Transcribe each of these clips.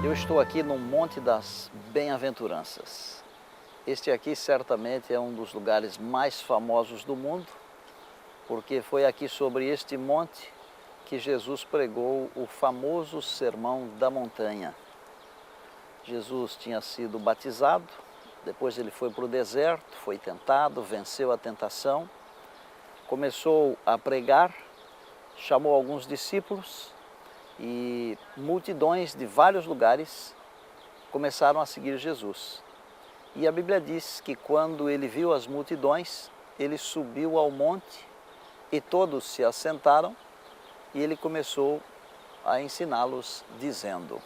Eu estou aqui no Monte das Bem-aventuranças. Este aqui certamente é um dos lugares mais famosos do mundo, porque foi aqui sobre este monte que Jesus pregou o famoso Sermão da Montanha. Jesus tinha sido batizado, depois ele foi para o deserto, foi tentado, venceu a tentação, começou a pregar, chamou alguns discípulos e multidões de vários lugares começaram a seguir Jesus. E a Bíblia diz que quando ele viu as multidões, ele subiu ao monte e todos se assentaram e ele começou a ensiná-los dizendo: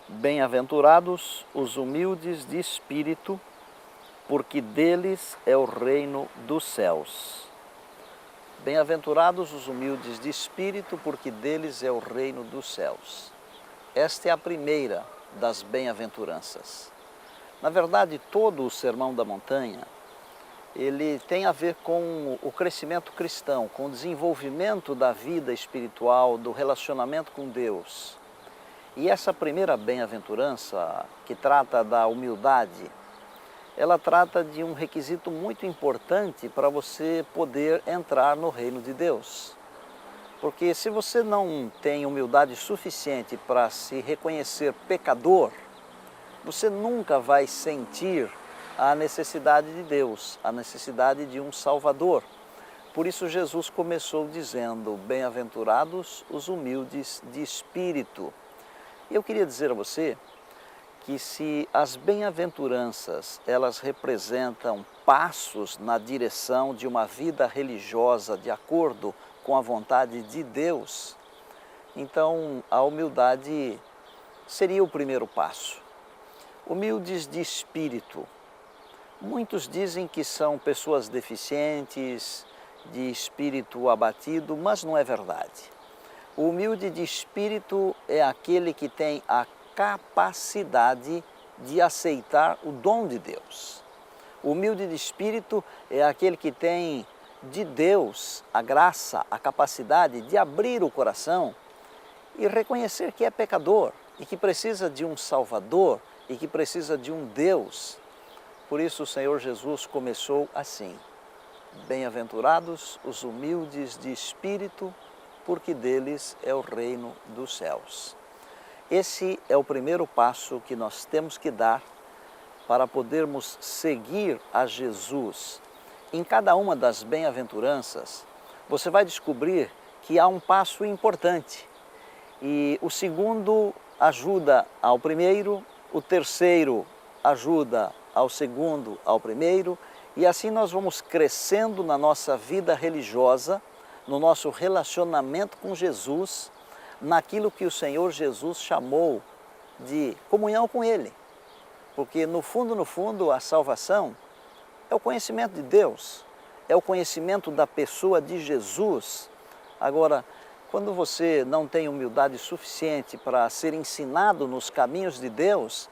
Bem-aventurados os humildes de espírito, porque deles é o reino dos céus. Bem-aventurados os humildes de espírito, porque deles é o reino dos céus. Esta é a primeira das bem-aventuranças. Na verdade, todo o Sermão da Montanha, ele tem a ver com o crescimento cristão, com o desenvolvimento da vida espiritual, do relacionamento com Deus. E essa primeira bem-aventurança, que trata da humildade, ela trata de um requisito muito importante para você poder entrar no reino de Deus. Porque se você não tem humildade suficiente para se reconhecer pecador, você nunca vai sentir a necessidade de Deus, a necessidade de um Salvador. Por isso Jesus começou dizendo: Bem-aventurados os humildes de espírito. Eu queria dizer a você que se as bem-aventuranças, elas representam passos na direção de uma vida religiosa de acordo com a vontade de Deus, então a humildade seria o primeiro passo. Humildes de espírito. Muitos dizem que são pessoas deficientes, de espírito abatido, mas não é verdade. O humilde de espírito é aquele que tem a capacidade de aceitar o dom de Deus. O humilde de espírito é aquele que tem de Deus a graça, a capacidade de abrir o coração e reconhecer que é pecador e que precisa de um Salvador e que precisa de um Deus. Por isso o Senhor Jesus começou assim: Bem-aventurados os humildes de espírito, porque deles é o reino dos céus. Esse é o primeiro passo que nós temos que dar para podermos seguir a Jesus. Em cada uma das bem-aventuranças, você vai descobrir que há um passo importante. E o segundo ajuda ao primeiro, o terceiro ajuda ao segundo, ao primeiro, e assim nós vamos crescendo na nossa vida religiosa, no nosso relacionamento com Jesus, naquilo que o Senhor Jesus chamou de comunhão com Ele. Porque no fundo, a salvação é o conhecimento de Deus, é o conhecimento da pessoa de Jesus. Agora, quando você não tem humildade suficiente para ser ensinado nos caminhos de Deus,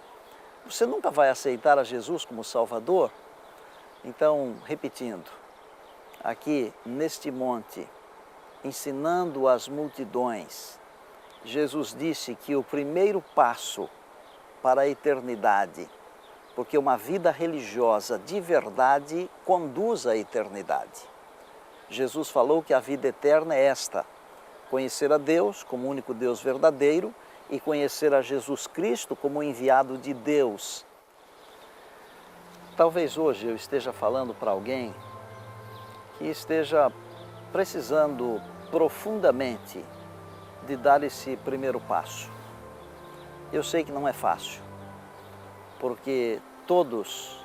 você nunca vai aceitar a Jesus como Salvador. Então, repetindo, aqui neste monte, ensinando as multidões, Jesus disse que o primeiro passo para a eternidade, porque uma vida religiosa de verdade conduz à eternidade. Jesus falou que a vida eterna é esta: conhecer a Deus como único Deus verdadeiro e conhecer a Jesus Cristo como enviado de Deus. Talvez hoje eu esteja falando para alguém que esteja precisando profundamente de dar esse primeiro passo. Eu sei que não é fácil, porque todos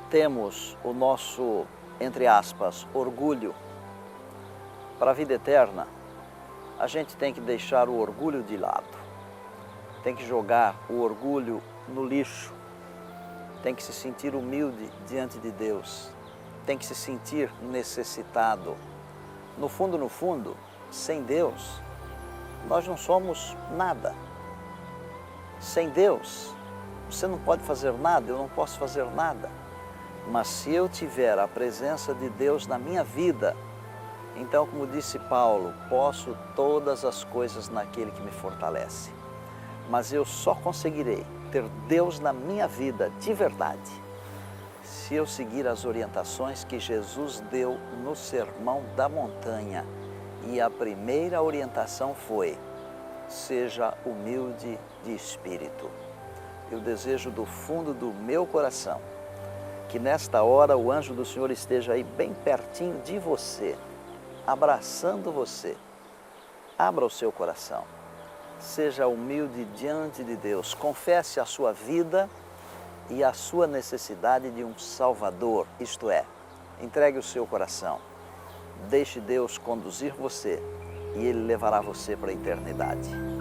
temos o nosso, entre aspas, orgulho. Para a vida eterna, a gente tem que deixar o orgulho de lado, tem que jogar o orgulho no lixo, tem que se sentir humilde diante de Deus, tem que se sentir necessitado. No fundo, sem Deus, nós não somos nada. Sem Deus, você não pode fazer nada, eu não posso fazer nada. Mas se eu tiver a presença de Deus na minha vida, então, como disse Paulo, posso todas as coisas naquele que me fortalece. mas eu só conseguirei ter Deus na minha vida de verdade se eu seguir as orientações que Jesus deu no Sermão da Montanha. E a primeira orientação foi: seja humilde de espírito. Eu desejo do fundo do meu coração que nesta hora o anjo do Senhor esteja aí bem pertinho de você, abraçando você. Abra o seu coração, seja humilde diante de Deus, confesse a sua vida e a sua necessidade de um Salvador, isto é, entregue o seu coração, deixe Deus conduzir você e Ele levará você para a eternidade.